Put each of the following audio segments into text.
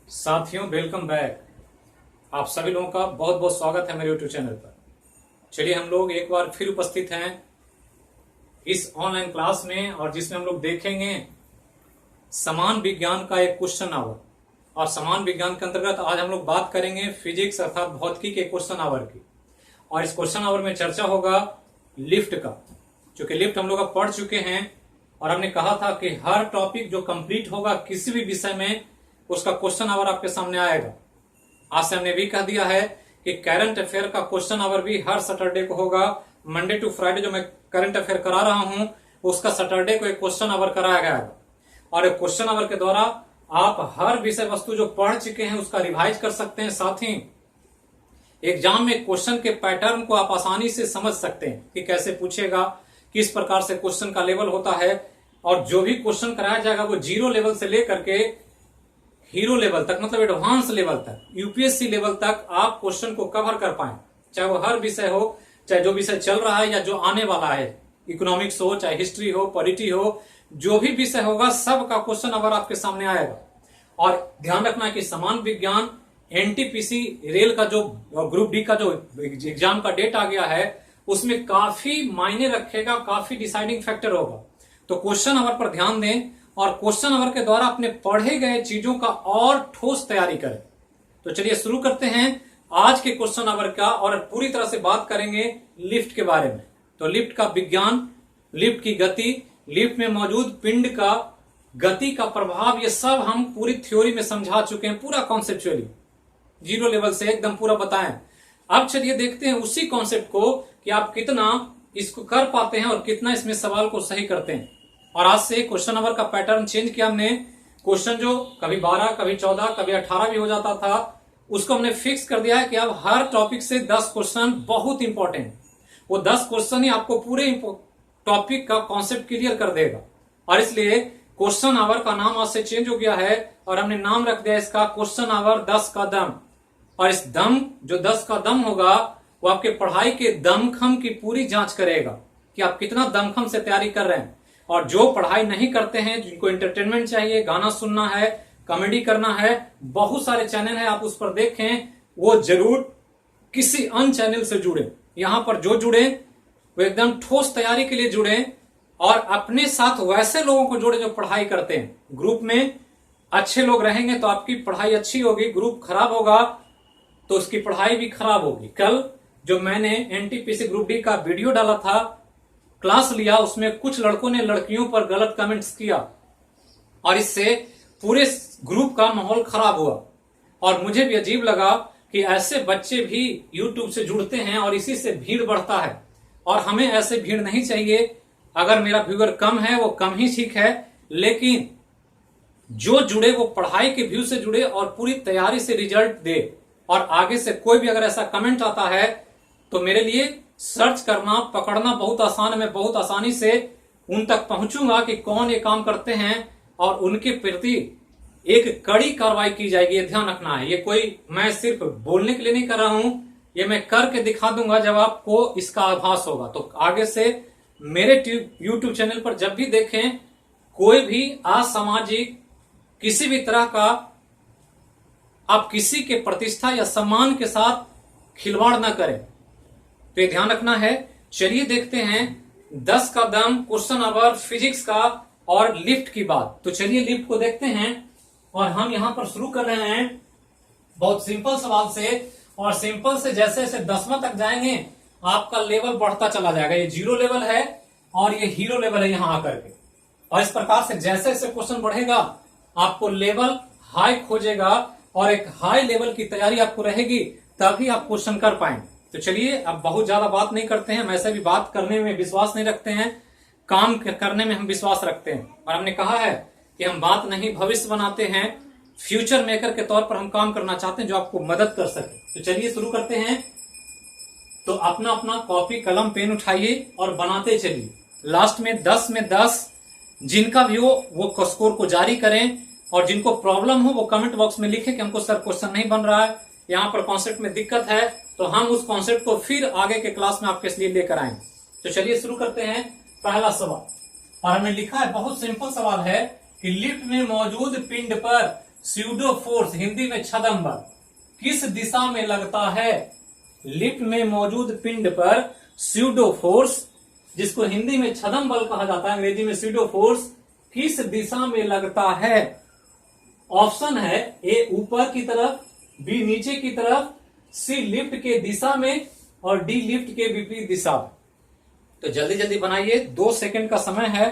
साथियों, welcome back. आप सभी लोगों का बहुत बहुत स्वागत है मेरे यूट्यूब चैनल पर। चलिए हम लोग एक बार फिर उपस्थित हैं इस ऑनलाइन क्लास में, और जिसमें हम लोग देखेंगे समान विज्ञान का एक क्वेश्चन आवर। और समान विज्ञान के अंतर्गत आज हम लोग बात करेंगे फिजिक्स अर्थात भौतिकी के क्वेश्चन आवर की। और इस क्वेश्चन आवर में चर्चा होगा लिफ्ट का, क्योंकि लिफ्ट हम लोग अब पढ़ चुके हैं और हमने कहा था कि हर टॉपिक जो कंप्लीट होगा किसी भी विषय में उसका क्वेश्चन आवर आपके सामने आएगा। आज से हमने भी कह दिया है कि करंट अफेयर का क्वेश्चन आवर भी हर सैटरडे को होगा। मंडे टू फ्राइडे जो मैं करंट अफेयर करा रहा हूं उसका सैटरडे को एक क्वेश्चन आवर कराया गया है। और एक क्वेश्चन आवर के द्वारा आप हर विषय वस्तु जो पढ़ चुके हैं उसका रिवाइज कर सकते हैं। साथ ही एग्जाम में क्वेश्चन के पैटर्न को आप आसानी से समझ सकते हैं कि कैसे पूछेगा, किस प्रकार से क्वेश्चन का लेवल होता है। और जो भी क्वेश्चन कराया जाएगा वो 0 लेवल से लेकर के हीरो लेवल तक, मतलब एडवांस लेवल तक, यूपीएससी लेवल तक आप क्वेश्चन को कवर कर पाए। चाहे वो हर विषय हो, चाहे जो विषय चल रहा है या जो आने वाला है, इकोनॉमिक्स हो, चाहे हिस्ट्री हो, पॉलिटी हो, जो भी विषय होगा सबका क्वेश्चन अगर आपके सामने आएगा। और ध्यान रखना कि समान विज्ञान एनटीपीसी रेल का जो ग्रुप डी का जो एग्जाम का डेट आ गया है उसमें काफी मायने रखेगा, काफी डिसाइडिंग फैक्टर होगा। तो क्वेश्चन आवर पर ध्यान दें और क्वेश्चन आवर के द्वारा अपने पढ़े गए चीजों का और ठोस तैयारी करें। तो चलिए शुरू करते हैं आज के क्वेश्चन आवर का, और पूरी तरह से बात करेंगे लिफ्ट के बारे में। तो लिफ्ट का विज्ञान, लिफ्ट की गति, लिफ्ट में मौजूद पिंड का गति का प्रभाव, ये सब हम पूरी थ्योरी में समझा चुके हैं, पूरा कॉन्सेप्चुअली 0 लेवल से एकदम पूरा बताएं। अब चलिए देखते हैं उसी कॉन्सेप्ट को कि आप कितना इसको कर पाते हैं और कितना इसमें सवाल को सही करते हैं। और आज से क्वेश्चन नंबर का पैटर्न चेंज किया हमने। क्वेश्चन जो कभी 12, कभी 14, कभी 18 भी हो जाता था, उसको हमने फिक्स कर दिया है कि अब हर टॉपिक से 10 क्वेश्चन बहुत इंपॉर्टेंट, वो 10 क्वेश्चन ही आपको पूरे टॉपिक का कॉन्सेप्ट क्लियर कर देगा। और इसलिए क्वेश्चन आवर का नाम आज से चेंज हो गया है और हमने नाम रख दिया इसका क्वेश्चन आवर 10 का दम। और इस दम जो 10 का दम होगा वो आपके पढ़ाई के दमखम की पूरी जांच करेगा कि आप कितना दमखम से तैयारी कर रहे हैं। और जो पढ़ाई नहीं करते हैं, जिनको एंटरटेनमेंट चाहिए, गाना सुनना है, कॉमेडी करना है, बहुत सारे चैनल है, आप उस पर देखें। वो जरूर किसी अन्य चैनल से जुड़े। यहां पर जो जुड़े वो एकदम ठोस तैयारी के लिए जुड़े और अपने साथ वैसे लोगों को जोड़े जो पढ़ाई करते हैं। ग्रुप में अच्छे लोग रहेंगे तो आपकी पढ़ाई अच्छी होगी, ग्रुप खराब होगा तो उसकी पढ़ाई भी खराब होगी। कल जो मैंने एनटीपीसी ग्रुप डी का वीडियो डाला था, क्लास लिया, उसमें कुछ लड़कों ने लड़कियों पर गलत कमेंट्स किया और इससे पूरे ग्रुप का माहौल खराब हुआ। और मुझे भी अजीब लगा कि ऐसे बच्चे भी यूट्यूब से जुड़ते हैं और इसी से भीड़ बढ़ता है। और हमें ऐसे भीड़ नहीं चाहिए। अगर मेरा व्यूअर कम है वो कम ही ठीक है, लेकिन जो जुड़े वो पढ़ाई के व्यू से जुड़े और पूरी तैयारी से रिजल्ट दे। और आगे से कोई भी अगर ऐसा कमेंट आता है तो मेरे लिए सर्च करना, पकड़ना बहुत आसान है। मैं बहुत आसानी से उन तक पहुंचूंगा कि कौन ये काम करते हैं और उनके प्रति एक कड़ी कार्रवाई की जाएगी। ये ध्यान रखना है। ये कोई मैं सिर्फ बोलने के लिए नहीं कर रहा हूं, ये मैं करके दिखा दूंगा जब आपको इसका आभास होगा। तो आगे से मेरे यूट्यूब चैनल पर जब भी देखें कोई भी असामाजिक किसी भी तरह का आप किसी के प्रतिष्ठा या सम्मान के साथ खिलवाड़ न करें, तो ये ध्यान रखना है। चलिए देखते हैं 10 का दम, क्वेश्चन आवर फिजिक्स का और लिफ्ट की बात। तो चलिए लिफ्ट को देखते हैं और हम यहां पर शुरू कर रहे हैं बहुत सिंपल सवाल से। और सिंपल से जैसे जैसे 10वां तक जाएंगे आपका लेवल बढ़ता चला जाएगा। ये 0 लेवल है और ये हीरो लेवल है यहां आकर के। और इस प्रकार से जैसे जैसे क्वेश्चन बढ़ेगा आपको लेवल हाई खोजेगा और एक हाई लेवल की तैयारी आपको रहेगी, तभी आप क्वेश्चन कर पाएंगे। तो चलिए अब बहुत ज्यादा बात नहीं करते हैं। वैसे भी बात करने में विश्वास नहीं रखते हैं, काम करने में हम विश्वास रखते हैं। और हमने कहा है कि हम बात नहीं भविष्य बनाते हैं, फ्यूचर मेकर के तौर पर हम काम करना चाहते हैं जो आपको मदद कर सके। तो चलिए शुरू करते हैं। तो अपना अपना कॉपी कलम पेन उठाइए और बनाते चलिए। लास्ट में 10 में 10 जिनका भी हो वो स्कोर को जारी करें। और जिनको प्रॉब्लम हो वो कमेंट बॉक्स में लिखे कि हमको सर क्वेश्चन नहीं बन रहा है, यहाँ पर कॉन्सेप्ट में दिक्कत है, तो हम उस कॉन्सेप्ट को फिर आगे के क्लास में आपके लिए लेकर आएंगे। तो चलिए शुरू करते हैं पहला सवाल। और हमने लिखा है, बहुत सिंपल सवाल है कि लिफ्ट में मौजूद पिंड पर स्यूडो फोर्स हिंदी में छदम बल किस दिशा में लगता है? लिफ्ट में मौजूद पिंड पर स्यूडो फोर्स, जिसको हिंदी में छदम बल कहा जाता है, अंग्रेजी में स्यूडो फोर्स, किस दिशा में लगता है? ऑप्शन है ए ऊपर की तरफ, बी नीचे की तरफ, सी लिफ्ट के दिशा में और डी लिफ्ट के विपरीत दिशा में। तो जल्दी जल्दी बनाइए, 2 सेकंड का समय है,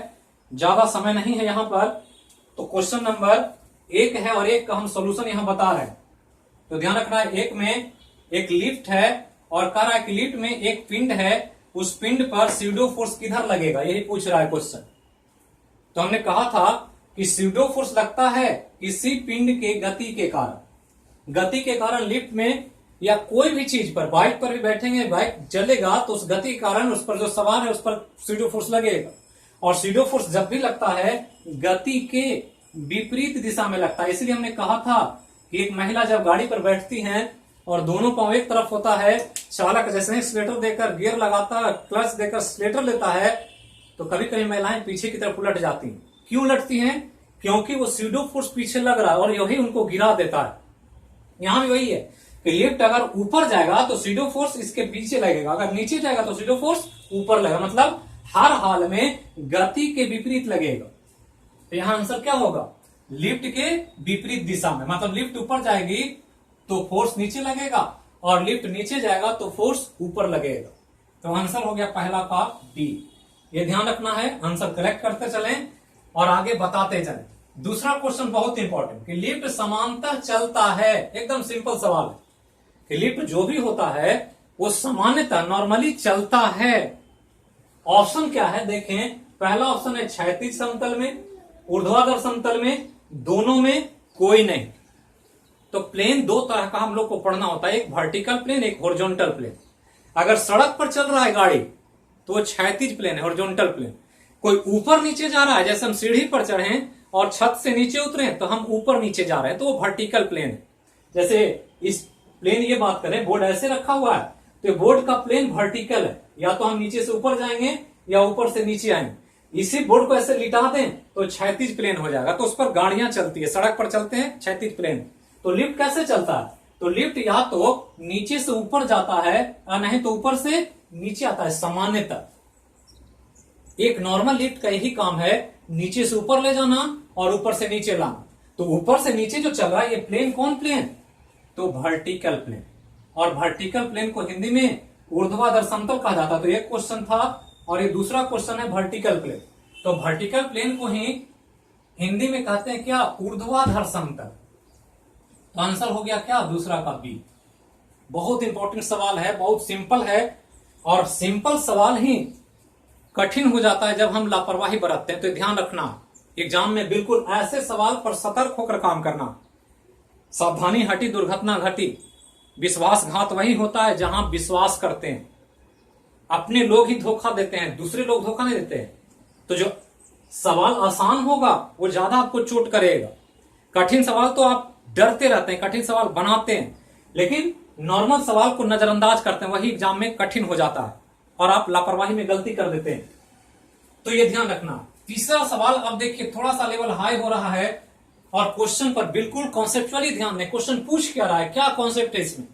ज्यादा समय नहीं है यहां पर। तो क्वेश्चन नंबर 1 है और 1 का हम सोल्यूशन यहां बता रहे हैं। तो ध्यान रखना है, 1 में एक लिफ्ट है और कह रहा है कि लिफ्ट में एक पिंड है, उस पिंड पर स्यूडो फोर्स किधर लगेगा, यही पूछ रहा है क्वेश्चन। तो हमने कहा था कि स्यूडो फोर्स लगता है किसी पिंड के गति के कारण। गति के कारण लिफ्ट में या कोई भी चीज पर, बाइक पर भी बैठेंगे, बाइक चलेगा तो उस गति के कारण उस पर जो सवार है उस पर स्यूडो फोर्स लगेगा। और स्यूडो फोर्स जब भी लगता है गति के विपरीत दिशा में लगता है। इसलिए हमने कहा था कि एक महिला जब गाड़ी पर बैठती हैं और दोनों पांव एक तरफ होता है, चालक जैसे ही एक्सीलरेटर देकर गियर लगाता है, क्लच देकर एक्सीलरेटर लेता है, तो कभी कभी महिलाएं पीछे की तरफ उलट जाती हैं। क्यों उलटती हैं? क्योंकि वो स्यूडो फोर्स पीछे लग रहा है और यही उनको गिरा देता है। यहां भी वही है कि लिफ्ट अगर ऊपर जाएगा तो स्यूडो फोर्स इसके पीछे लगेगा, अगर नीचे जाएगा तो स्यूडो फोर्स ऊपर लगेगा, मतलब हर हाल में गति के विपरीत लगेगा। तो यहां आंसर क्या होगा? लिफ्ट के विपरीत दिशा में, मतलब लिफ्ट ऊपर जाएगी तो फोर्स नीचे लगेगा और लिफ्ट नीचे जाएगा तो फोर्स ऊपर लगेगा। तो आंसर हो गया पहला का डी। ये ध्यान रखना है, आंसर करेक्ट करते चलें और आगे बताते चलें। दूसरा क्वेश्चन बहुत इंपॉर्टेंट कि लिफ्ट समांतर चलता है। एकदम सिंपल सवाल है कि लिफ्ट जो भी होता है वो सामान्यतः नॉर्मली चलता है। ऑप्शन क्या है देखें, पहला ऑप्शन है क्षैतिज समतल में, ऊर्ध्वाधर समतल में, दोनों में कोई नहीं। तो प्लेन 2 तरह का हम लोग को पढ़ना होता है, एक वर्टिकल प्लेन, एक हॉरिजॉन्टल प्लेन। अगर सड़क पर चल रहा है गाड़ी तो क्षैतिज प्लेन है, हॉरिजॉन्टल प्लेन। कोई ऊपर नीचे जा रहा है, जैसे हम सीढ़ी पर चढ़े और छत से नीचे उतरे तो हम ऊपर नीचे जा रहे हैं, तो वो वर्टिकल प्लेन है। जैसे इस प्लेन ये बात करें, बोर्ड ऐसे रखा हुआ है तो बोर्ड का प्लेन वर्टिकल है, या तो हम नीचे से ऊपर जाएंगे या ऊपर से नीचे आएंगे। इसी बोर्ड को ऐसे लिटा दें तो क्षैतिज प्लेन हो जाएगा, तो उस पर गाड़ियां चलती है, सड़क पर चलते हैं क्षैतिज प्लेन। तो लिफ्ट कैसे चलता है? तो लिफ्ट या तो नीचे से ऊपर जाता है या नहीं तो ऊपर से नीचे आता है सामान्यतः। एक नॉर्मल लिफ्ट का यही काम है, नीचे से ऊपर ले जाना और ऊपर से नीचे लाना। तो ऊपर से नीचे जो चल रहा है ये प्लेन कौन प्लेन? तो वर्टिकल प्लेन। और वर्टिकल प्लेन को हिंदी में ऊर्ध्वाधर समतल कहा जाता है। तो एक क्वेश्चन था और ये दूसरा क्वेश्चन है वर्टिकल प्लेन। तो वर्टिकल प्लेन को ही हिंदी में कहते हैं क्या? ऊर्ध्वाधर समतल। तो आंसर हो गया क्या? दूसरा का बी। बहुत इंपॉर्टेंट सवाल है, बहुत सिंपल है, और सिंपल सवाल ही कठिन हो जाता है जब हम लापरवाही बरतते हैं। तो ध्यान रखना, एग्जाम में बिल्कुल ऐसे सवाल पर सतर्क होकर काम करना। सावधानी हटी दुर्घटना घटी। विश्वासघात वही होता है जहां विश्वास करते हैं। अपने लोग ही धोखा देते हैं, दूसरे लोग धोखा नहीं देते हैं। तो जो सवाल आसान होगा वो ज्यादा आपको चोट करेगा। कठिन सवाल तो आप डरते रहते हैं, कठिन सवाल बनाते हैं, लेकिन नॉर्मल सवाल को नजरअंदाज करते हैं, वही एग्जाम में कठिन हो जाता है और आप लापरवाही में गलती कर देते हैं। तो ये ध्यान रखना। तीसरा सवाल अब देखिए, थोड़ा सा लेवल हाई हो रहा है और क्वेश्चन पर बिल्कुल कॉन्सेप्चुअली ध्यान दें। क्वेश्चन पूछ क्या रहा है, क्या कॉन्सेप्ट है इसमें?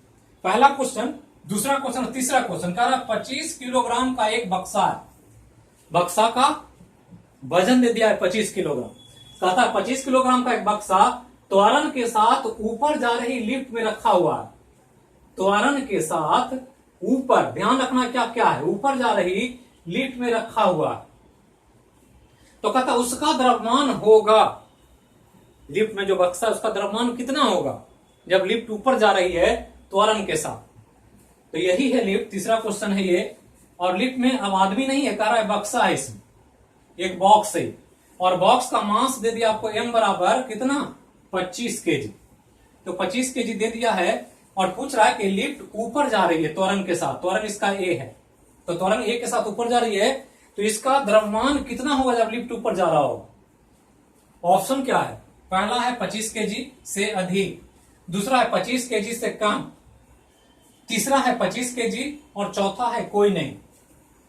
पहला क्वेश्चन, दूसरा क्वेश्चन, तीसरा क्वेश्चन कह रहा है 25 किलोग्राम का एक बक्सा है। बक्सा का वजन दे दिया है 25 किलोग्राम। कहता है 25 किलोग्राम का एक बक्सा त्वरण के साथ ऊपर जा रही लिफ्ट में रखा हुआ है। त्वरण के साथ ऊपर, ध्यान रखना क्या क्या है, ऊपर जा रही लिफ्ट में रखा हुआ है। तो कहता उसका द्रव्यमान होगा, लिफ्ट में जो बक्सा है उसका द्रव्यमान कितना होगा जब लिफ्ट ऊपर जा रही है त्वरण के साथ। तो यही है लिफ्ट, तीसरा क्वेश्चन है ये। और लिफ्ट में अब आदमी नहीं है, कह रहा है बक्सा है, इसमें एक बॉक्स है और बॉक्स का मास दे दिया आपको m बराबर कितना? 25 केजी। तो 25 केजी दे दिया है और पूछ रहा है कि लिफ्ट ऊपर जा रही है त्वरण के साथ। त्वरण इसका a है, तो त्वरण a के साथ ऊपर जा रही है, तो इसका द्रव्यमान कितना होगा जब लिफ्ट ऊपर जा रहा होगा? ऑप्शन क्या है? पहला है 25 केजी से अधिक, दूसरा है 25 केजी से कम, तीसरा है 25 केजी और चौथा है कोई नहीं।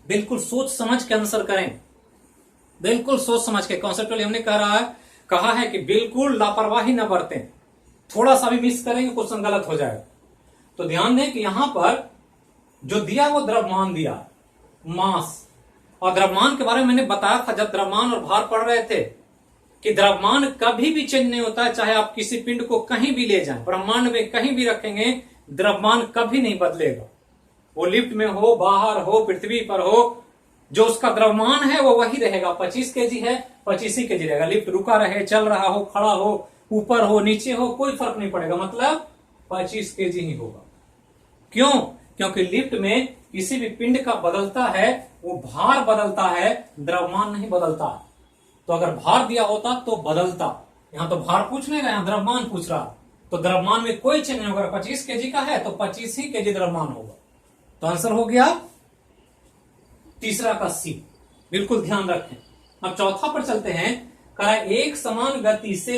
बिल्कुल सोच समझ के आंसर करें, बिल्कुल सोच समझ के। कॉन्सेप्चुअली हमने कहा है कि बिल्कुल लापरवाही न बरतें। थोड़ा सा भी मिस करेंगे क्वेश्चन गलत हो जाएगा। तो ध्यान दें कि यहां पर जो दिया वो द्रव्यमान दिया, मास। और द्रव्यमान के बारे में मैंने बताया था जब द्रव्यमान और भार पढ़ रहे थे कि द्रव्यमान कभी भी चेंज नहीं होता है, चाहे आप किसी पिंड को कहीं भी ले जाएं, ब्रह्मांड में कहीं भी रखेंगे, द्रव्यमान कभी नहीं बदलेगा। वो लिफ्ट में हो, बाहर हो, पृथ्वी पर हो, जो उसका द्रव्यमान है वो वही रहेगा। 25 केजी है, 25 ही केजी रहेगा। लिफ्ट रुका रहे, चल रहा हो, खड़ा हो, ऊपर हो, नीचे हो, कोई फर्क नहीं पड़ेगा, मतलब 25 केजी ही होगा। क्यों? क्योंकि लिफ्ट में किसी भी पिंड का बदलता है वो भार बदलता है, द्रव्यमान नहीं बदलता। तो अगर भार दिया होता तो बदलता, यहां तो भार पूछ नहीं रहा, यहां द्रव्यमान पूछ रहा, तो द्रव्यमान में कोई चेंज नहीं होगा। 25 केजी का है तो 25 ही केजी द्रव्यमान होगा। तो आंसर हो गया तीसरा का सी, बिल्कुल ध्यान रखें। अब चौथा पर चलते हैं। कहा एक समान गति से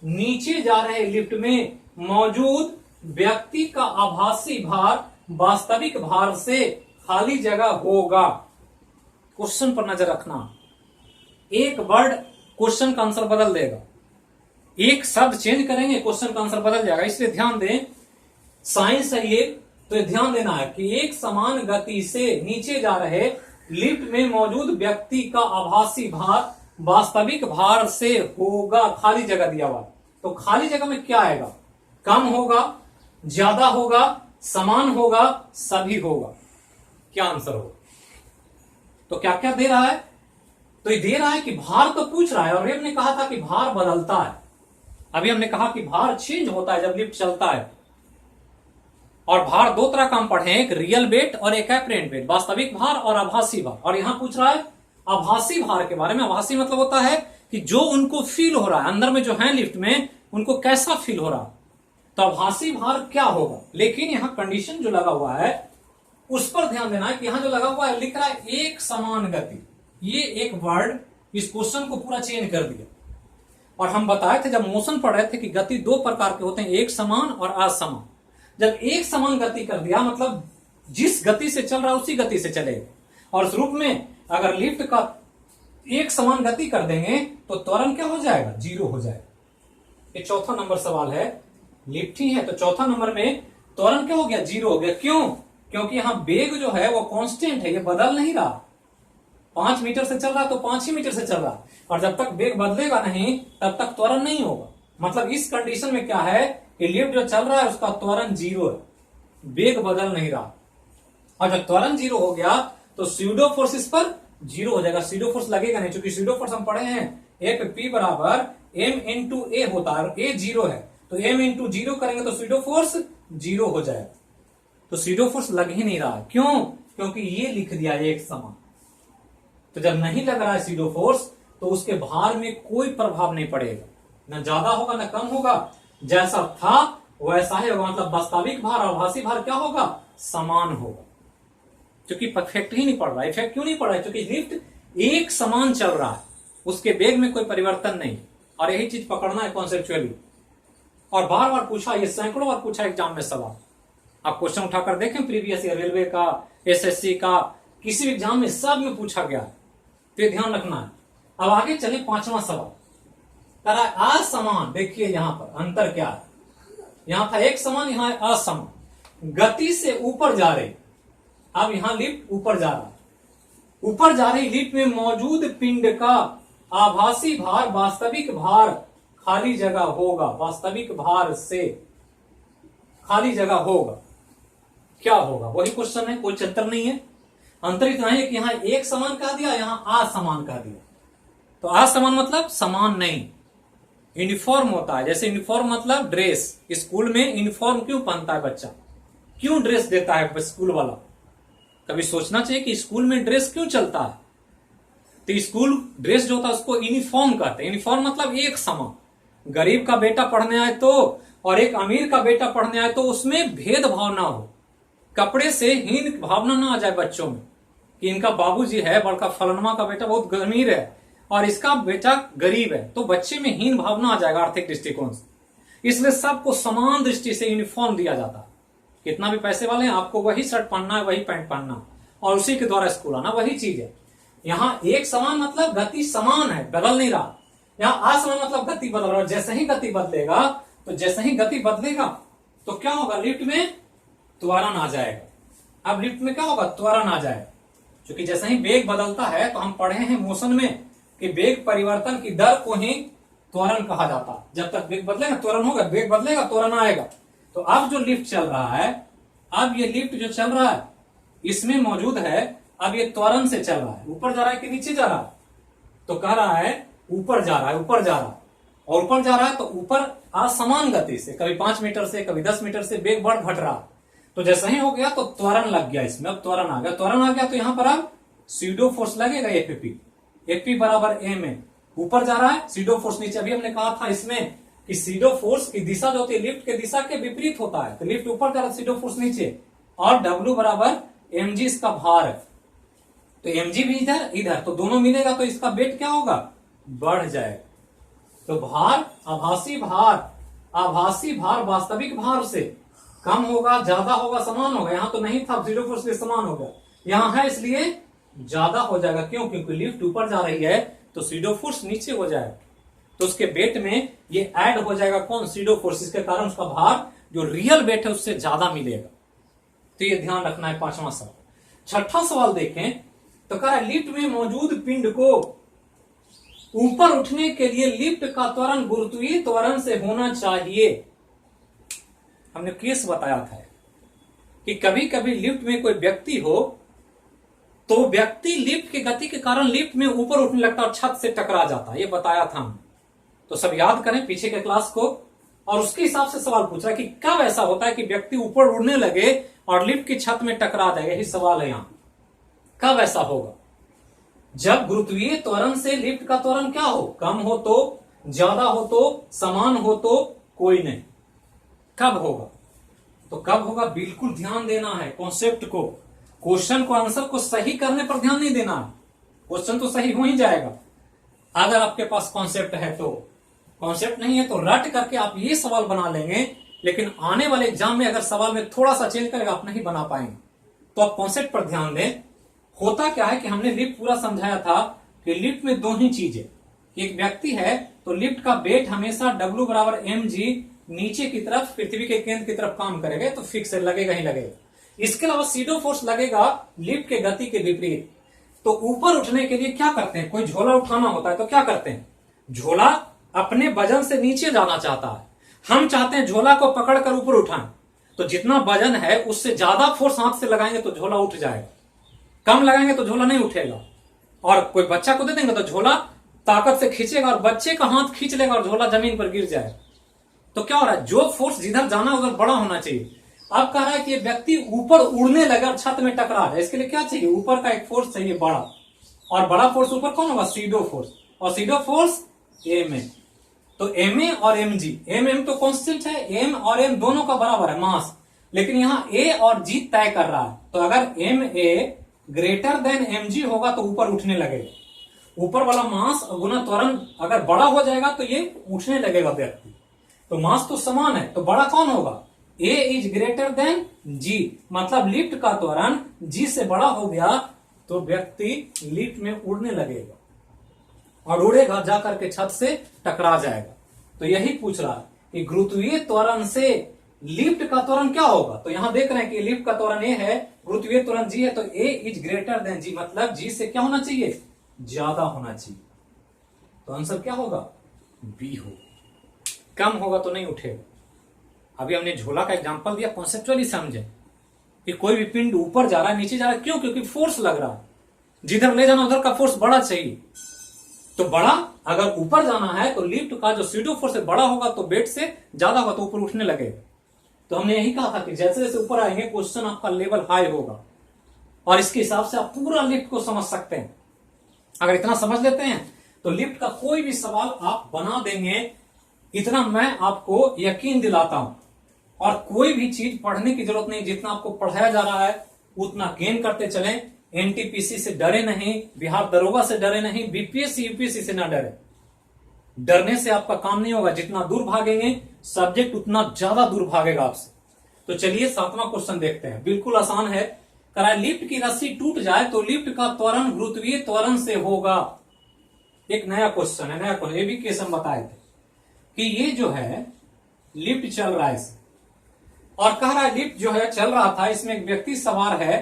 नीचे जा रहे लिफ्ट में मौजूद व्यक्ति का आभासी भार वास्तविक भार से खाली जगह होगा। क्वेश्चन पर नजर रखना, एक वर्ड क्वेश्चन का आंसर बदल देगा, एक शब्द चेंज करेंगे क्वेश्चन का आंसर बदल जाएगा। इसलिए ध्यान दें, साइंस है ये, तो ध्यान देना है कि एक समान गति से नीचे जा रहे लिफ्ट में मौजूद व्यक्ति का आभासी भार वास्तविक भार से होगा, खाली जगह दिया हुआ। तो खाली जगह में क्या आएगा? कम होगा, ज्यादा होगा, समान होगा, सभी होगा। क्या आंसर होगा? तो क्या क्या दे रहा है? तो ये दे रहा है कि भार तो पूछ रहा है, और हमने कहा था कि भार बदलता है। अभी हमने कहा कि भार चेंज होता है जब लिफ्ट चलता है। और भार दो तरह का हम पढ़े, एक रियल वेट और एक एपरेंट वेट, वास्तविक भार और आभासी भार। और यहां पूछ रहा है आभासी भार के बारे में। आभासी मतलब होता है कि जो उनको फील हो रहा है, अंदर में जो है लिफ्ट में उनको कैसा फील हो रहा है। तो आभासी भार क्या होगा? लेकिन यहां कंडीशन जो लगा हुआ है उस पर ध्यान देना है कि यहां जो लगा हुआ है लिख रहा है एक समान गति। ये एक वर्ड इस क्वेश्चन को पूरा चेंज कर दिया। और हम बताए थे जब मोशन पढ़ रहे थे कि गति दो प्रकार के होते हैं, एक समान और असमान। जब एक समान गति कर दिया मतलब जिस गति से चल रहा है उसी गति से चलेगा। और उस रूप में अगर लिफ्ट का एक समान गति कर देंगे तो त्वरण क्या हो जाएगा? जीरो हो जाएगा। ये चौथा नंबर सवाल है, लिफ्ट ही है तो चौथा नंबर में त्वरण क्या हो गया? जीरो हो गया। क्यों? क्योंकि यहां वेग जो है वो कांस्टेंट है, ये बदल नहीं रहा। 5 मीटर से चल रहा तो 5 ही मीटर से चल रहा, और जब तक वेग बदलेगा नहीं तब तक त्वरण नहीं होगा। मतलब इस कंडीशन में क्या है कि लिफ्ट जो चल रहा है उसका त्वरण जीरो है, वेग बदल नहीं रहा। और जब त्वरण जीरो हो गया तो स्यूडो फोर्स इस पर जीरो हो जाएगा, स्यूडो फोर्स लगेगा नहीं, क्योंकि स्यूडो फोर्स हम पढ़े हैं एफ पी बराबर एम इंटू ए होता है, ए जीरो है तो एम इंटू जीरो करेंगे तो स्यूडो फोर्स जीरो हो जाएगा। तो स्यूडो फोर्स लग ही नहीं रहा। क्यों? क्योंकि ये लिख दिया एक समान। तो जब नहीं लग रहा है स्यूडो फोर्स तो उसके भार में कोई प्रभाव नहीं पड़ेगा, न ज्यादा होगा न कम होगा, जैसा था वैसा ही होगा। मतलब वास्तविक भार और आभासी भार क्या होगा? समान होगा। क्योंकि परफेक्ट ही नहीं पड़ रहा है। इफेक्ट क्यों नहीं पड़ रहा है? क्योंकि लिफ्ट एक समान चल रहा है, उसके वेग में कोई परिवर्तन नहीं। और यही चीज पकड़ना है कॉन्सेप्चुअली। और बार बार पूछा, ये सैकड़ों बार पूछा एग्जाम में सवाल। आप क्वेश्चन उठाकर देखें प्रीवियस ईयर रेलवे का, एसएससी का, किसी भी एग्जाम में सब में पूछा गया है, तो ये ध्यान रखना है। अब आगे चले पांचवा सवाल। असमान, देखिए यहां पर अंतर क्या है। यहां था एक समान, यहां है असमान। गति से ऊपर जा रही, अब यहां लिफ्ट ऊपर जा रहा है। ऊपर जा रही लिफ्ट में मौजूद पिंड का आभासी भार वास्तविक भार खाली जगह होगा, वास्तविक भार से खाली जगह होगा। क्या होगा? वही क्वेश्चन है, कोई चक्कर नहीं है। अंतर इतना है कि यहां एक समान कह दिया, यहां असमान कह दिया। तो असमान मतलब समान नहीं, यूनिफॉर्म होता है। जैसे यूनिफॉर्म मतलब ड्रेस, स्कूल में यूनिफॉर्म क्यों पहनता है बच्चा, क्यों ड्रेस देता है स्कूल वाला? कभी सोचना चाहिए कि स्कूल में ड्रेस क्यों चलता है। तो स्कूल ड्रेस जो होता है उसको यूनिफॉर्म कहते हैं। यूनिफॉर्म मतलब एक समान। गरीब का बेटा पढ़ने आए तो और एक अमीर का बेटा पढ़ने आए तो उसमें भेदभाव ना हो, कपड़े से हीन भावना ना आ जाए बच्चों में कि इनका बाबूजी है बड़का, फलनमा का बेटा बहुत अमीर है और इसका बेटा गरीब है, तो बच्चे में हीन भावना आ जाएगा आर्थिक दृष्टिकोण से। इसलिए सबको समान दृष्टि से यूनिफॉर्म दिया जाता है। कितना भी पैसे वाले हैं आपको वही शर्ट पहनना है, वही पैंट पहनना और उसी के द्वारा स्कूल आना, वही चीज है। यहाँ एक समान मतलब गति समान है, बदल नहीं रहा। यहाँ असमान मतलब गति बदल रहा है। जैसे ही गति बदलेगा तो जैसे ही गति बदलेगा तो क्या होगा, लिफ्ट में त्वरण आ जाएगा। अब लिफ्ट में क्या होगा, त्वरण आ जाएगा, क्योंकि जैसे ही वेग बदलता है तो हम पढ़े हैं मोशन में कि वेग परिवर्तन की दर को ही त्वरण कहा जाता है। जब तक वेग बदलेगा त्वरण होगा, वेग बदलेगा त्वरण आएगा। तो अब जो लिफ्ट चल रहा है, अब ये लिफ्ट जो चल रहा है इसमें मौजूद है, अब ये त्वरण से चल रहा है, ऊपर जा रहा है कि नीचे जा रहा है, तो कह रहा है ऊपर जा रहा है, ऊपर जा रहा है। और ऊपर जा रहा है तो ऊपर असमान गति से, कभी 5 मीटर से कभी 10 मीटर से वेग बढ़ घट रहा। तो जैसे ही हो गया तो त्वरण लग गया इसमें, अब त्वरण आ गया, त्वरण आ गया तो यहां पर अब सीडो फोर्स लगेगा, एफ बराबर एम ए। ऊपर जा रहा है, सीडो फोर्स नीचे। अभी हमने कहा था इसमें कि सीडो फोर्स की दिशा जो होती है लिफ्ट के दिशा के विपरीत होता है, तो लिफ्ट ऊपर जा रहा है, सीडो फोर्स नीचे, और डब्ल्यू बराबर एम जी इसका भार है, तो एम जी भी इधर इधर, तो दोनों मिलेगा तो इसका वेट क्या होगा, बढ़ जाएगा। तो भार, आभासी भार वास्तविक भार से कम होगा, ज्यादा होगा, समान होगा। यहां तो नहीं था, जीरो फोर्स के समान होगा, यहां है इसलिए ज्यादा हो जाएगा। क्यों, क्योंकि लिफ्ट ऊपर जा रही है तो सीडो फोर्स नीचे हो जाएगा, तो उसके वेट में ये ऐड हो जाएगा कौन, सीडो फोर्स। इसके कारण उसका भार जो रियल वेट है उससे ज्यादा मिलेगा। तो ये ध्यान रखना है। 5वां सवाल। 6ठा सवाल देखें तो कह रहा है लिफ्ट में मौजूद पिंड को ऊपर उठने के लिए लिफ्ट का त्वरण गुरुत्वीय त्वरण से होना चाहिए। हमने केस बताया था कि कभी कभी लिफ्ट में कोई व्यक्ति हो तो व्यक्ति लिफ्ट की गति के कारण लिफ्ट में ऊपर उठने लगता और छत से टकरा जाता, ये बताया था हम। तो सब याद करें पीछे के क्लास को, और उसके हिसाब से सवाल पूछ रहा है कि कब ऐसा होता है कि व्यक्ति ऊपर उड़ने लगे और लिफ्ट की छत में टकरा जाए। यही सवाल है यहां, कब ऐसा होगा, जब गुरुत्वीय त्वरण से लिफ्ट का त्वरण क्या हो, कम हो तो, ज्यादा हो तो, समान हो तो, कोई नहीं। कब होगा, तो कब होगा बिल्कुल ध्यान देना है कॉन्सेप्ट को, क्वेश्चन को, आंसर को सही करने पर ध्यान नहीं देना है। क्वेश्चन तो सही हो ही जाएगा अगर आपके पास कॉन्सेप्ट है तो, कॉन्सेप्ट नहीं है तो रट करके आप ये सवाल बना लेंगे, लेकिन आने वाले एग्जाम में अगर सवाल में थोड़ा सा चेंज करेगा आप नहीं बना पाएंगे। तो आप कॉन्सेप्ट पर ध्यान दें। होता क्या है कि हमने लिफ्ट पूरा समझाया था कि लिफ्ट में दो ही चीज है, एक व्यक्ति है तो लिफ्ट का वेट हमेशा W बराबर एम जी नीचे की तरफ पृथ्वी के केंद्र की तरफ काम करेगा, तो फिक्स लगेगा ही लगेगा। इसके अलावा सीडो फोर्स लगेगा लिफ्ट के गति के विपरीत। तो ऊपर उठने के लिए क्या करते हैं, कोई झोला उठाना होता है तो क्या करते हैं, झोला अपने वजन से नीचे जाना चाहता है, हम चाहते हैं झोला को पकड़कर ऊपर उठाएं, तो जितना वजन है उससे ज्यादा फोर्स हाथ से लगाएंगे तो झोला उठ जाएगा, कम लगाएंगे तो झोला नहीं उठेगा। और कोई बच्चा को दे देंगे तो झोला ताकत से खींचेगा और बच्चे का हाथ खींच लेगा और झोला जमीन पर गिर जाएगा। तो क्या हो रहा है, जो फोर्स जिधर जाना है उधर बड़ा होना चाहिए। अब कह रहा है कि ये व्यक्ति ऊपर उड़ने लगा और छत में टकरा है, इसके लिए क्या चाहिए, ऊपर का एक फोर्स चाहिए बड़ा, और बड़ा फोर्स ऊपर कौन होगा, सीडो फोर्स, और सीडो फोर्स एम ए। तो एम ए और एम जी, एम तो कांस्टेंट है, एम और एम दोनों का बराबर है मास, लेकिन यहां ए और जी तय कर रहा है। तो अगर M A greater than M G होगा तो ऊपर उठने लगेगा, ऊपर वाला मास गुना त्वरण अगर बड़ा हो जाएगा तो ये उठने लगेगा व्यक्ति। तो मास तो समान है, तो बड़ा कौन होगा, ए इज ग्रेटर देन जी, मतलब लिफ्ट का त्वरण जी से बड़ा हो गया तो व्यक्ति लिफ्ट में उड़ने लगेगा और उड़ेगा जाकर के छत से टकरा जाएगा। तो यही पूछ रहा है कि गुरुत्वीय त्वरण से लिफ्ट का त्वरण क्या होगा। तो यहां देख रहे हैं कि लिफ्ट का त्वरण ए है, गुरुत्वीय त्वरण जी है, तो ए इज ग्रेटर देन जी, मतलब जी से क्या होना चाहिए, ज्यादा होना चाहिए। तो आंसर क्या होगा, बी होगा। कम होगा तो नहीं उठेगा। अभी हमने झोला का एग्जांपल दिया, कॉन्सेप्चुअली समझे कि कोई भी पिंड ऊपर जा रहा है नीचे जा रहा है, क्यों, क्योंकि फोर्स लग रहा है, जिधर ले जाना उधर का फोर्स बड़ा चाहिए। तो बड़ा अगर ऊपर जाना है तो लिफ्ट का जो सीडो फोर्स है बड़ा होगा तो वेट से ज्यादा होगा तो ऊपर उठने लगेगा। तो हमने यही कहा था कि जैसे जैसे ऊपर आएंगे क्वेश्चन आपका लेवल हाई होगा, और इसके हिसाब से आप पूरा लिफ्ट को समझ सकते हैं। अगर इतना समझ लेते हैं तो लिफ्ट का कोई भी सवाल आप बना देंगे, इतना मैं आपको यकीन दिलाता हूं। और कोई भी चीज पढ़ने की जरूरत नहीं, जितना आपको पढ़ाया जा रहा है उतना गेन करते चलें। एनटीपीसी से डरे नहीं, बिहार दरोगा से डरे नहीं, बीपीएससी यूपीएससी से ना डरे। डरने से आपका काम नहीं होगा, जितना दूर भागेंगे सब्जेक्ट उतना ज्यादा दूर भागेगा आपसे। तो चलिए 7वां क्वेश्चन देखते हैं, बिल्कुल आसान है। कराए लिफ्ट की रस्सी टूट जाए तो लिफ्ट का त्वरण गुरुत्वीय त्वरण से होगा। एक नया क्वेश्चन है, नया क्वेश्चन, ये भी केस हम बताए थे कि ये जो है लिफ्ट चल रहा है इसमें, और कह रहा है लिफ्ट जो है चल रहा था, इसमें एक व्यक्ति सवार है,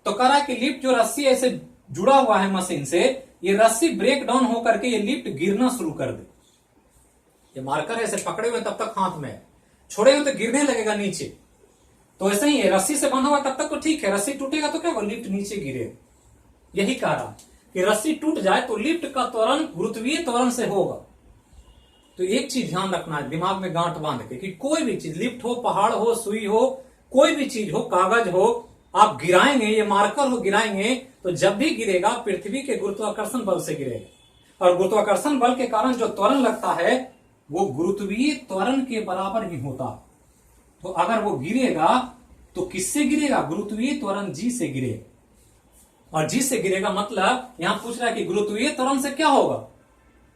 तो कह रहा है कि लिफ्ट जो रस्सी ऐसे जुड़ा हुआ है मशीन से, ये रस्सी ब्रेक डाउन होकर के ये लिफ्ट गिरना शुरू कर दे। ये मार्कर है, ऐसे पकड़े हुए तब तक हाथ में, छोड़े हुए तो गिरने लगेगा नीचे। तो ऐसे ही है, रस्सी से बंधा हुआ तब तक तो ठीक है, रस्सी टूटेगा तो क्या होगा, लिफ्ट नीचे गिरेगा। यही कह रहा कि रस्सी टूट जाए तो लिफ्ट का त्वरण गुरुत्वीय त्वरण से होगा। तो एक चीज ध्यान रखना है दिमाग में गांठ बांध के, कि कोई भी चीज, लिफ्ट हो, पहाड़ हो, सुई हो, कोई भी चीज हो, कागज हो, आप गिराएंगे, ये मार्कर हो, गिराएंगे तो जब भी गिरेगा पृथ्वी के गुरुत्वाकर्षण बल से गिरेगा, और गुरुत्वाकर्षण बल के कारण जो त्वरण लगता है वो गुरुत्वीय त्वरण के बराबर ही होता। तो अगर वो गिरेगा तो किससे गिरेगा, गुरुत्वीय त्वरण जी से गिरेगा। और जी से गिरेगा मतलब यहां पूछ रहा है कि गुरुत्वीय त्वरण से क्या होगा,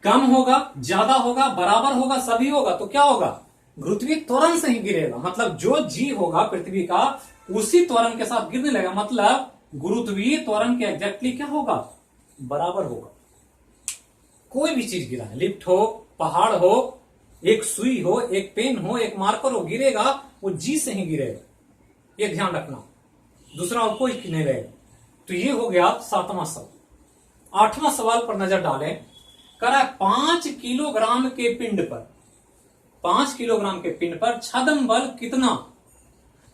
कम होगा, ज्यादा होगा, बराबर होगा, सभी होगा, तो क्या होगा, गुरुत्वीय त्वरण से ही गिरेगा। मतलब जो जी होगा पृथ्वी का उसी त्वरण के साथ गिरने लगेगा, मतलब गुरुत्वीय त्वरण के एग्जैक्टली क्या होगा, बराबर होगा। कोई भी चीज गिरा है, लिफ्ट हो, पहाड़ हो, एक सुई हो, एक पेन हो, एक मार्कर हो, गिरेगा वो जी से ही गिरेगा, ये ध्यान रखना, दूसरा और कोई नहीं रहेगा। तो ये हो गया 7वां सवाल। 8वां सवाल पर नजर डालें। करा 5 किलोग्राम के पिंड पर, 5 किलोग्राम के पिंड पर छद्म बल कितना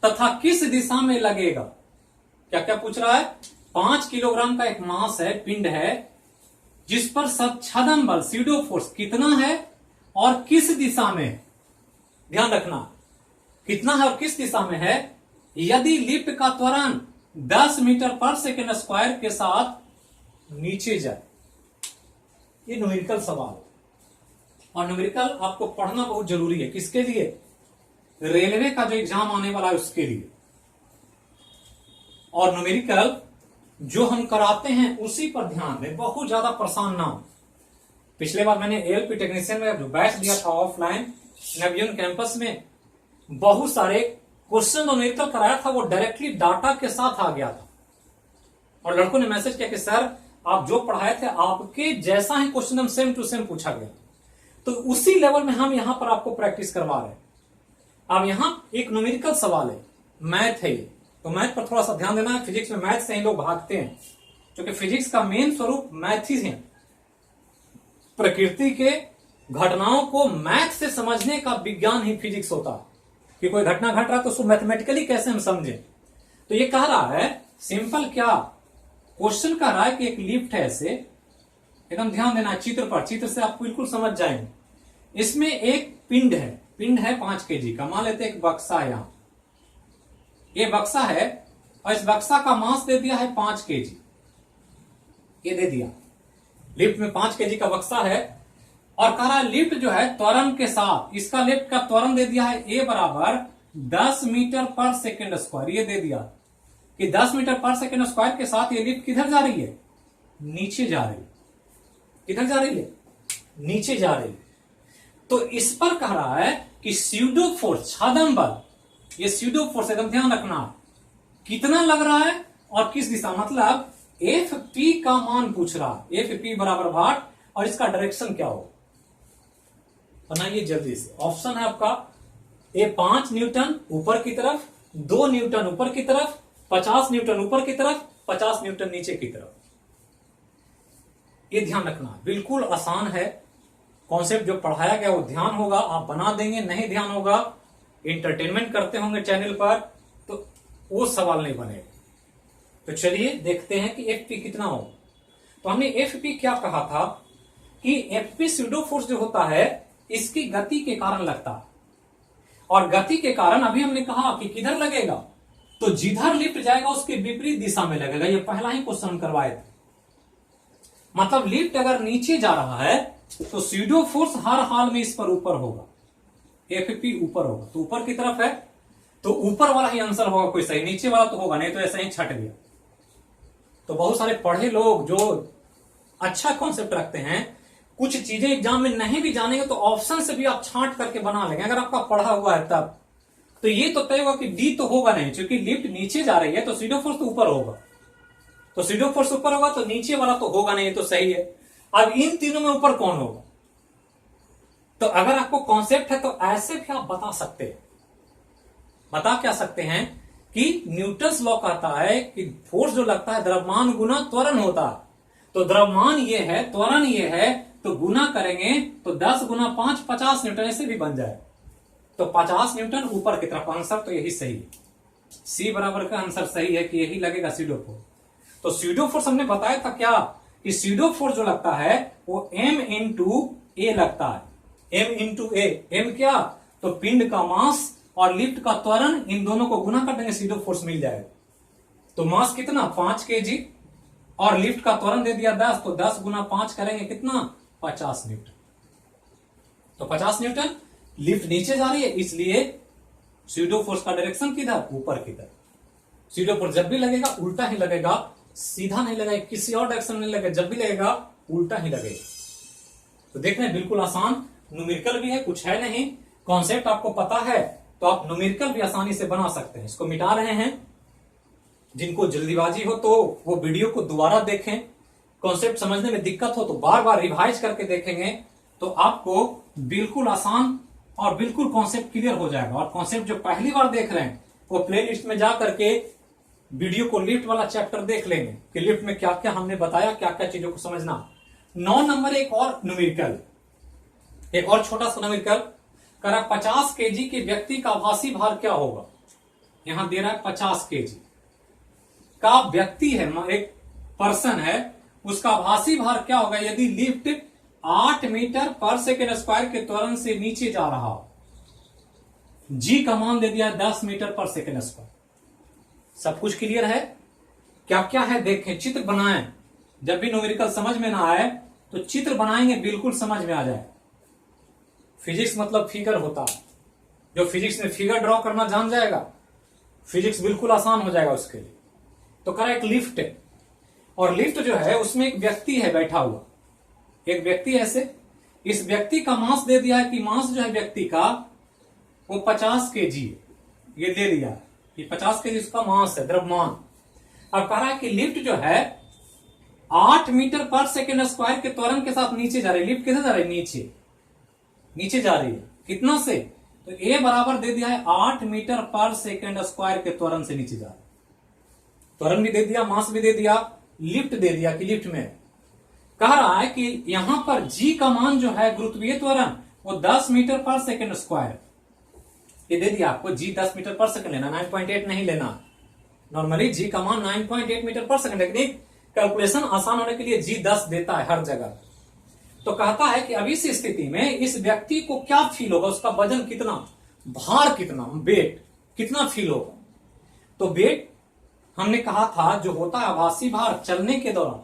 तथा किस दिशा में लगेगा। क्या क्या पूछ रहा है, 5 किलोग्राम का एक मास है, पिंड है, जिस पर छद्म बल स्यूडो फोर्स कितना है और किस दिशा में है। ध्यान रखना कितना है और किस दिशा में है। यदि लिफ्ट का त्वरण 10 मीटर पर सेकेंड स्क्वायर के साथ नीचे जाए। ये न्यूमेरिकल सवाल है, और न्यूमेरिकल आपको पढ़ना बहुत जरूरी है। किसके लिए, रेलवे का जो एग्जाम आने वाला है उसके लिए। और न्यूमेरिकल जो हम कराते हैं उसी पर ध्यान दें, बहुत ज्यादा परेशान ना हो। पिछले बार मैंने एएलपी टेक्नीशियन में जो बैच दिया था ऑफलाइन नवयून कैंपस में, बहुत सारे क्वेश्चन जो न्यूमेरिकल कराया था वो डायरेक्टली डाटा के साथ आ गया था, और लड़कों ने मैसेज किया कि सर आप जो पढ़ाए थे आपके जैसा ही क्वेश्चन हम सेम टू सेम पूछा गया। तो उसी लेवल में हम यहां पर आपको प्रैक्टिस करवा रहे हैं। अब यहां एक न्यूमेरिकल सवाल है, मैथ है ये, तो मैथ पर थोड़ा सा ध्यान देना है। फिजिक्स में मैथ से ही लोग भागते हैं, क्योंकि फिजिक्स का मेन स्वरूप मैथ ही है। प्रकृति के घटनाओं को मैथ से समझने का विज्ञान ही फिजिक्स होता है, कि कोई घटना घट रहा है तो उसको मैथमेटिकली कैसे हम समझें। तो ये कह रहा है सिंपल, क्या क्वेश्चन कह रहा है कि एक लिफ्ट है, ऐसे एकदम ध्यान देना चित्र पर, चित्र से आप बिल्कुल समझ जाएंगे। इसमें एक पिंड है, पिंड है 5 केजी का, मान लेते एक बक्सा है, यहां ये बक्सा है, और इस बक्सा का मास दे दिया है 5 केजी, ये दे दिया। लिफ्ट में 5 केजी का बक्सा है, और कह रहा है लिफ्ट जो है त्वरण के साथ, इसका लिफ्ट का त्वरण दे दिया है ए बराबर 10 मीटर पर सेकेंड स्क्वायर, ये दे दिया कि 10 मीटर पर सेकेंड स्क्वायर के साथ ये लिफ्ट किधर जा रही है, नीचे जा रही है। किधर जा रही है, नीचे जा रही है। तो इस पर कह रहा है कि स्यूडो फोर्स, छद्म बल, ये स्यूडो फोर्स एकदम ध्यान रखना कितना लग रहा है और किस दिशा, मतलब एफ पी का मान पूछ रहा है, एफ पी बराबर भाट, और इसका डायरेक्शन क्या हो, बनाइए जल्दी से। ऑप्शन है आपका ए 5 न्यूटन ऊपर की तरफ, 2 न्यूटन ऊपर की तरफ, 50 न्यूटन ऊपर की तरफ, 50 न्यूटन नीचे की तरफ। ये ध्यान रखना, बिल्कुल आसान है। कॉन्सेप्ट जो पढ़ाया गया वो ध्यान होगा, आप बना देंगे, नहीं ध्यान होगा, एंटरटेनमेंट करते होंगे चैनल पर, तो वो सवाल नहीं बनेगा। तो चलिए देखते हैं कि एफ पी कितना हो। तो हमने एफ पी क्या कहा था कि एफ पी स्यूडो फोर्स जो होता है इसकी गति के कारण लगता है, और गति के कारण अभी हमने कहा कि किधर लगेगा, तो जिधर लिफ्ट जाएगा उसके विपरीत दिशा में लगेगा। ये पहला ही क्वेश्चन करवाए थे। मतलब लिफ्ट अगर नीचे जा रहा है तो स्यूडो फोर्स हर हाल में इस पर ऊपर होगा, एफ पी ऊपर होगा, तो ऊपर की तरफ है तो ऊपर वाला ही आंसर होगा कोई सही, नीचे वाला तो होगा नहीं, तो ऐसा ही छट गया। तो बहुत सारे पढ़े लोग जो अच्छा कॉन्सेप्ट रखते हैं, कुछ चीजें एग्जाम में नहीं भी जानेंगे तो ऑप्शन से भी आप छांट करके बना लेंगे, अगर आपका पढ़ा हुआ है तब। तो ये तो तय होगा कि डी तो होगा नहीं, क्योंकि लिफ्ट नीचे जा रही है तो स्यूडो फोर्स तो ऊपर होगा, तो स्यूडो फोर्स ऊपर होगा तो नीचे वाला तो होगा नहीं, तो सही है। अब इन तीनों में ऊपर कौन होगा, तो अगर आपको कॉन्सेप्ट है तो ऐसे भी आप बता सकते हैं। बता क्या सकते हैं कि न्यूटन्स लॉ कहता है कि फोर्स जो लगता है द्रव्यमान गुना त्वरण होता है। तो द्रव्यमान ये है, त्वरण ये है, तो गुना करेंगे तो 10 गुना 5 50 न्यूटन ऐसे भी बन जाए। तो 50 न्यूटन ऊपर की तरफ। आंसर तो यही सही है। सी बराबर का आंसर सही है कि यही लगेगा सीडो फोर्स। तो सीडो फोर्स हमने बताया था क्या कि सीडो फोर्स जो लगता है वो m इंटू ए लगता है। m इंटू ए। m क्या? तो पिंड का मास और लिफ्ट का त्वरण, इन दोनों को गुना कर देंगे, सीडो फोर्स मिल जाएगा। तो मास कितना? 5 kg और लिफ्ट का त्वरण दे दिया 10, तो 10 गुना 5 करेंगे कितना? 50 न्यूटन। तो 50 न्यूटन। लिफ्ट नीचे जा रही है इसलिए सीडो फोर्स का डायरेक्शन किधर? ऊपर की तरफ। सीडो फोर्स जब भी लगेगा उल्टा ही लगेगा, सीधा नहीं लगेगा, किसी और डायरेक्शन में लगेगा। जब भी लगेगा उल्टा ही लगेगा। तो देख रहे हैं बिल्कुल आसान। न्यूमेरिकल भी है, कुछ है नहीं। कॉन्सेप्ट आपको पता है तो आप न्यूमेरिकल भी आसानी से बना सकते हैं। इसको मिटा रहे हैं। जिनको जल्दीबाजी हो तो वो वीडियो को दोबारा देखें। कॉन्सेप्ट समझने में दिक्कत हो तो बार बार रिवाइज करके देखेंगे तो आपको बिल्कुल आसान और बिल्कुल कॉन्सेप्ट क्लियर हो जाएगा। और कॉन्सेप्ट जो पहली बार देख रहे हैं वो प्लेलिस्ट में जा करके वीडियो को लिफ्ट वाला चैप्टर देख लेंगे कि लिफ्ट में क्या क्या हमने बताया, क्या क्या चीजों को समझना। 9 नंबर एक और न्यूमेरिकल, एक और छोटा सा न्यूमेरिकल करा। 50 kg के व्यक्ति का आभासी भार क्या होगा? यहां दे रहा है 50 kg का व्यक्ति है, एक पर्सन है, उसका आभासी भार क्या होगा यदि लिफ्ट 8 मीटर पर सेकेंड स्क्वायर के त्वरण से नीचे जा रहा हो। जी का मान दे दिया 10 मीटर पर सेकेंड स्क्वायर। सब कुछ क्लियर है? क्या क्या है देखें, चित्र बनाएं। जब भी न्यूमेरिकल समझ में ना आए तो चित्र बनाएंगे, बिल्कुल समझ में आ जाए। फिजिक्स मतलब फिगर होता है। जो फिजिक्स में फिगर ड्रॉ करना जान जाएगा, फिजिक्स बिल्कुल आसान हो जाएगा उसके लिए। तो करा एक लिफ्ट है, और लिफ्ट जो है उसमें एक व्यक्ति है बैठा हुआ, एक व्यक्ति ऐसे। इस व्यक्ति का मास दे दिया है कि मास जो है व्यक्ति का वो 50 kg है। ये दे दिया कि 50 kg उसका मास है, द्रव्यमान। अब कह रहा है कि लिफ्ट जो है 8 मीटर पर सेकेंड स्क्वायर के त्वरण के साथ नीचे जा रही है। लिफ्ट किधर जा रही है? नीचे, नीचे जा रही है। कितना से? तो ए बराबर दे दिया है 8 मीटर पर सेकेंड स्क्वायर के त्वरण से नीचे जा रहा है। त्वरण भी दे दिया, मास भी दे दिया, लिफ्ट दे दिया कि लिफ्ट में कह रहा है कि यहां पर जी का मान जो है गुरुत्वीय त्वरण वो 10 मीटर पर सेकेंड स्क्वायर। ये दे दिया आपको, जी 10 मीटर पर सेकेंड लेना, 9.8 नहीं लेना। नॉर्मली जी का मान 9.8 मीटर पर सेकेंड, लेकिन कैलकुलेशन आसान होने के लिए जी 10 देता है हर जगह। तो कहता है कि अभी इस स्थिति में इस व्यक्ति को क्या फील होगा, उसका वजन कितना, भार कितना, वेट कितना फील होगा। तो वेट हमने कहा था जो होता है आभासी भार चलने के दौरान,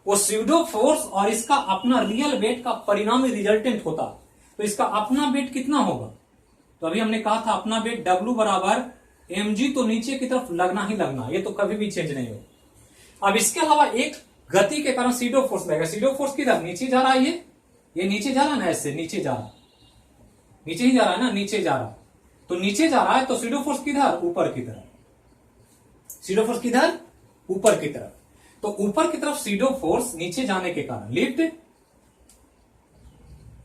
वो स्यूडो फोर्स और इसका अपना रियल वेट का परिणामी रिजल्टेंट होता। तो इसका अपना वेट कितना होगा? तो अभी हमने कहा था अपना वेट W बराबर mg, तो नीचे की तरफ लगना ही लगना, ये तो कभी भी चेंज नहीं होगा। अब इसके अलावा एक गति के कारण सीडो फोर्स लगेगा। सीडो फोर्स किधर? नीचे जा रहा है, ये नीचे जा रहा है ना, ऐसे नीचे जा रहा है, नीचे ही जा रहा है ना, नीचे जा रहा है। तो नीचे जा रहा है तो सीडो फोर्स किधर? ऊपर की तरफ। सीडो फोर्स किधर? ऊपर की तरफ। तो ऊपर की तरफ सीडो फोर्स नीचे जाने के कारण लिफ्ट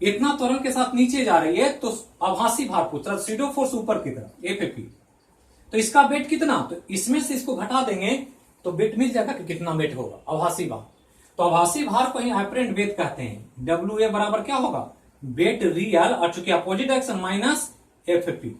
इतना त्वरण के साथ नीचे जा रही है, तो आभासी भार पूछ रहा, सीडो फोर्स ऊपर की तरफ F तो इसका वेट कितना? तो इसमें से इसको घटा देंगे तो वेट मिल जाएगा कि कितना वेट होगा, आभासी भार। तो आभासी भार को ही एपरेंट वेट कहते हैं। WA बराबर क्या होगा? वेट रियल, और चूंकि opposite direction minus FP,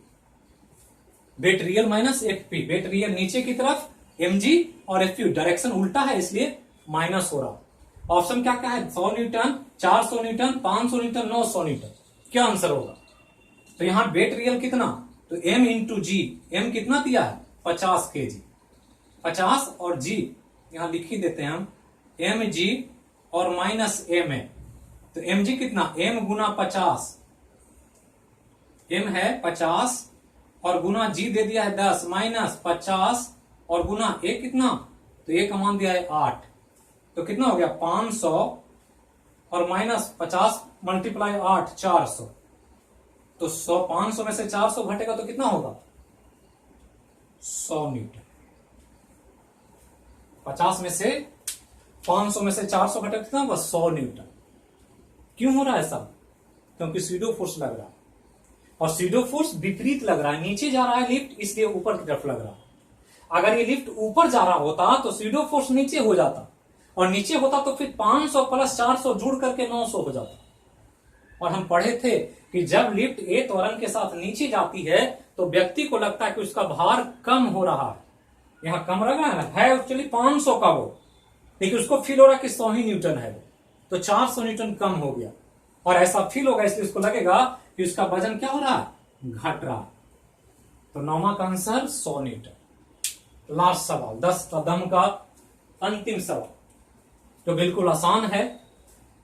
weight real minus FP। Weight real नीचे की तरफ mg और FP डायरेक्शन उल्टा है इसलिए माइनस हो रहा। ऑप्शन क्या क्या है? 100 न्यूटन, 400 न्यूटन, 500 न्यूटन, 900 न्यूटन। क्या आंसर होगा? तो यहां वेट रियल कितना? तो m इंटू जी। m कितना दिया है? 50 kg। 50 और g यहां लिख ही देते हैं हम, mg और माइनस m है। तो mg कितना? m गुना 50, m है 50 और गुना g दे दिया है 10 माइनस 50 और गुना a कितना? तो a का मान दिया है 8, तो कितना हो गया? 500 और माइनस 50 मल्टीप्लाई 8, 400। तो 500 में से 400 घटेगा तो कितना होगा? 100 न्यूटन। 50 में से 500 में से 400 घटेगा कितना होगा? 100 न्यूटन। क्यों हो रहा है सब? क्योंकि सीडो फोर्स लग रहा है, और सीडो फोर्स विपरीत लग रहा है, नीचे जा रहा है लिफ्ट, इसलिए ऊपर की तरफ लग रहा है। अगर ये लिफ्ट ऊपर जा रहा होता तो सीडो फोर्स नीचे हो जाता, और नीचे होता तो फिर 500 प्लस 400 जुड़ करके 900 हो जाता। और हम पढ़े थे कि जब लिफ्ट ए त्वरण के साथ नीचे जाती है तो व्यक्ति को लगता है कि उसका भार कम हो रहा है, यहां कम लग रहा है एक्चुअली 500 का वो, लेकिन उसको फील हो रहा है कि 100 ही न्यूटन है वो, तो 400 न्यूटन कम हो गया, और ऐसा फील होगा, इसलिए उसको लगेगा कि उसका वजन क्या हो रहा है, घट रहा। तो 9वां का आंसर 100 न्यूटन। लास्ट सवाल, 10 कदम का अंतिम सवाल, जो बिल्कुल आसान है,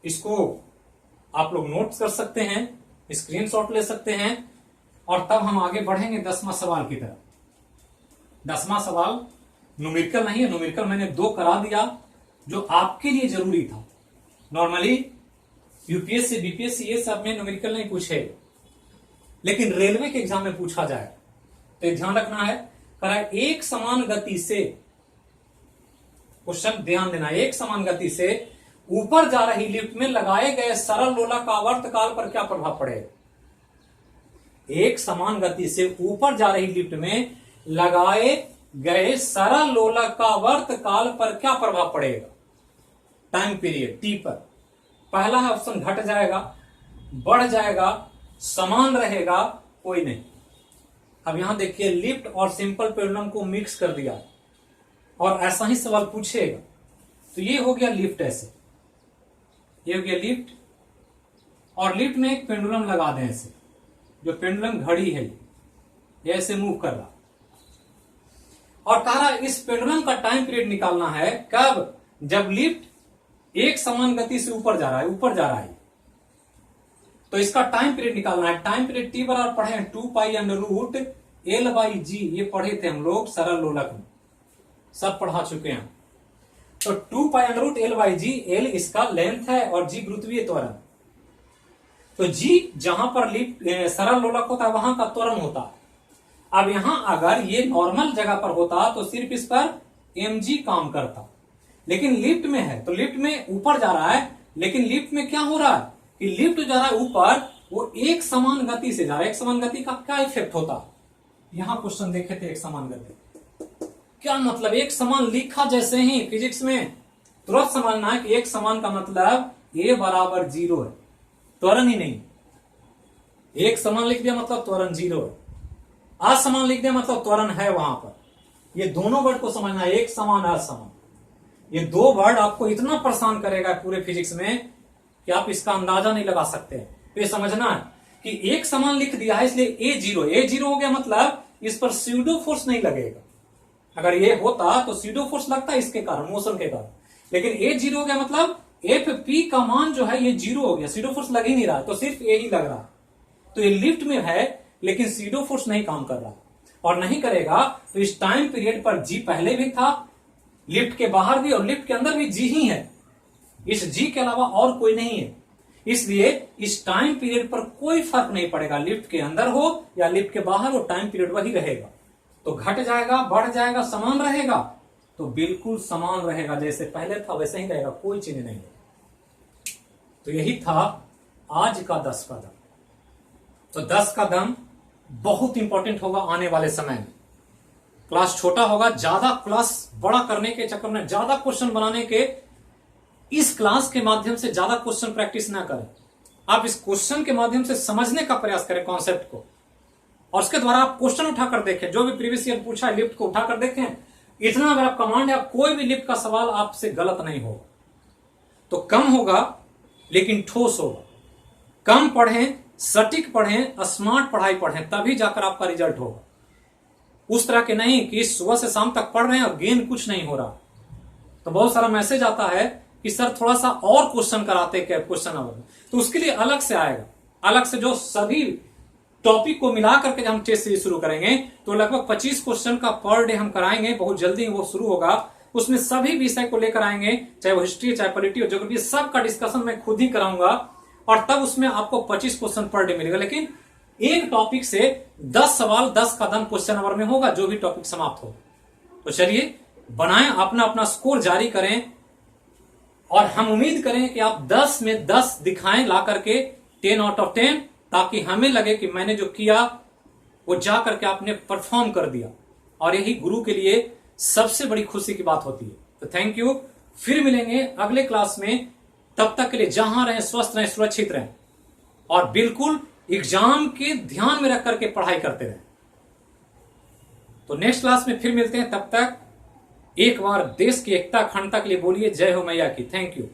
इसको आप लोग नोट कर सकते हैं, स्क्रीनशॉट ले सकते हैं, और तब हम आगे बढ़ेंगे 10वां सवाल की तरफ। 10वां सवाल न्यूमेरिकल नहीं है, न्यूमेरिकल मैंने 2 करा दिया जो आपके लिए जरूरी था। नॉर्मली यूपीएससी बीपीएससी ये सब में न्यूमेरिकल नहीं पूछे, लेकिन रेलवे के एग्जाम में पूछा जाए तो ध्यान रखना है। करा एक समान गति से, क्वेश्चन ध्यान देना, एक समान गति से ऊपर जा रही लिफ्ट में लगाए गए सरल लोला का आवर्तकाल पर क्या प्रभाव पड़ेगा। एक समान गति से ऊपर जा रही लिफ्ट में लगाए गए सरल लोलक का आवर्तकाल पर क्या प्रभाव पड़ेगा, टाइम पीरियड टी पर। पहला ऑप्शन घट जाएगा, बढ़ जाएगा, समान रहेगा, कोई नहीं। अब यहां देखिए लिफ्ट और सिंपल पेंडुलम को मिक्स कर दिया और ऐसा ही सवाल पूछेगा। तो ये हो गया लिफ्ट, ऐसे ये हो गया लिफ्ट, और लिफ्ट में एक पेंडुलम लगा दें ऐसे, जो पेंडुलम घड़ी है ये ऐसे मूव कर रहा, और कह रहा इस पेंडुलम का टाइम पीरियड निकालना है कब, जब लिफ्ट एक समान गति से ऊपर जा रहा है, तो इसका टाइम पीरियड निकालना है। टाइम पीरियड टी बराबर पढ़े हैं 2 pi under root L by g, ये पढ़े थे हम लोग सरल लोलक में, सब पढ़ा चुके हैं। तो 2 pi under root L by G, L इसका लेंथ है और जी गुरुत्वीय त्वरण। तो जी जहां पर लिफ्ट सरल लोलक होता है वहां का त्वरण होता है। अब यहां अगर ये नॉर्मल जगह पर होता तो सिर्फ इस पर mg काम करता, लेकिन लिफ्ट में है तो लिफ्ट में ऊपर जा रहा है, लेकिन लिफ्ट में क्या हो रहा है कि लिफ्ट जा रहा है ऊपर, वो एक समान गति से जा रहा है। एक समान गति का क्या इफेक्ट होता, यहां क्वेश्चन देखे थे, एक समान गति क्या मतलब, एक समान लिखा जैसे ही फिजिक्स में तुरंत समझना है कि एक समान का मतलब a बराबर 0 है, त्वरण ही नहीं। एक समान लिख दिया मतलब त्वरण 0 है, असमान लिख दिया मतलब त्वरण है वहां पर। ये दोनों वर्ड को समझना है, एक समान असमान, ये 2 वर्ड आपको इतना परेशान करेगा पूरे फिजिक्स में कि आप इसका अंदाजा नहीं लगा सकते। तो ये समझना है कि एक समान लिख दिया है इसलिए ए जीरो हो गया, मतलब इस पर स्यूडो फोर्स नहीं लगेगा। अगर ये होता तो स्यूडो फोर्स लगता है इसके कारण, मोशन के कारण, लेकिन ए 0 हो गया मतलब एफ पी का मान जो है ये 0 हो गया, स्यूडो फोर्स लग ही नहीं रहा, तो सिर्फ ए ही लग रहा। तो ये लिफ्ट में है लेकिन स्यूडो फोर्स नहीं काम कर रहा, और नहीं करेगा तो इस टाइम पीरियड पर जी पहले भी था, लिफ्ट के बाहर भी और लिफ्ट के अंदर भी जी ही है, इस जी के अलावा और कोई नहीं है। इसलिए इस टाइम पीरियड पर कोई फर्क नहीं पड़ेगा, लिफ्ट के अंदर हो या लिफ्ट के बाहर हो, टाइम पीरियड वही रहेगा। तो घट जाएगा, बढ़ जाएगा, समान रहेगा, तो बिल्कुल समान रहेगा, जैसे पहले था वैसे ही रहेगा, कोई चेंज नहीं है। तो यही था आज का 10 कदम। तो 10 कदम बहुत इंपॉर्टेंट होगा आने वाले समय में। क्लास छोटा होगा, ज्यादा क्लास बड़ा करने के चक्कर में, ज्यादा क्वेश्चन बनाने के, इस क्लास के माध्यम से ज्यादा क्वेश्चन प्रैक्टिस ना करें। आप इस क्वेश्चन के माध्यम से समझने का प्रयास करें कॉन्सेप्ट को, और उसके द्वारा आप क्वेश्चन उठाकर देखें, जो भी प्रीवियस ईयर पूछा है लिफ्ट को उठाकर देखें। इतना अगर आप कमांड है, कोई भी लिफ्ट का सवाल आपसे गलत नहीं होगा। तो कम होगा लेकिन ठोस होगा, कम पढ़ें, सटीक पढ़ें, स्मार्ट पढ़ाई पढ़ें, तभी जाकर आपका रिजल्ट होगा। उस तरह के नहीं कि सुबह से शाम तक पढ़ रहे हैं और गेन कुछ नहीं हो रहा। तो बहुत सारा मैसेज आता है कि सर थोड़ा सा और क्वेश्चन कराते क्या क्वेश्चन अवर में, तो उसके लिए अलग से आएगा, अलग से जो सभी टॉपिक को मिला करके हम टेस्ट सीरीज शुरू करेंगे, तो लगभग 25 क्वेश्चन का पर डे हम कराएंगे, बहुत जल्दी वो शुरू होगा। उसमें सभी विषय को लेकर आएंगे, चाहे वो हिस्ट्री, चाहे पॉलिटी और ज्योग्राफी, सब का डिस्कशन मैं खुद ही कराऊंगा, और तब उसमें आपको 25 क्वेश्चन पर डे मिलेगा। लेकिन एक टॉपिक से 10 सवाल 10 कदम क्वेश्चन अवर में होगा, जो भी टॉपिक समाप्त हो। तो चलिए बनाएं, अपना अपना स्कोर जारी करें, और हम उम्मीद करें कि आप 10 में 10 दिखाएं ला करके, 10 आउट ऑफ 10, ताकि हमें लगे कि मैंने जो किया वो जा करके आपने परफॉर्म कर दिया, और यही गुरु के लिए सबसे बड़ी खुशी की बात होती है। तो थैंक यू, फिर मिलेंगे अगले क्लास में। तब तक के लिए जहां रहें, स्वस्थ रहें, सुरक्षित रहें, और बिल्कुल एग्जाम के ध्यान में रख करके पढ़ाई करते रहें। तो नेक्स्ट क्लास में फिर मिलते हैं, तब तक एक बार देश की एकता अखंडता के लिए बोलिए जय हो मैया की। Thank you.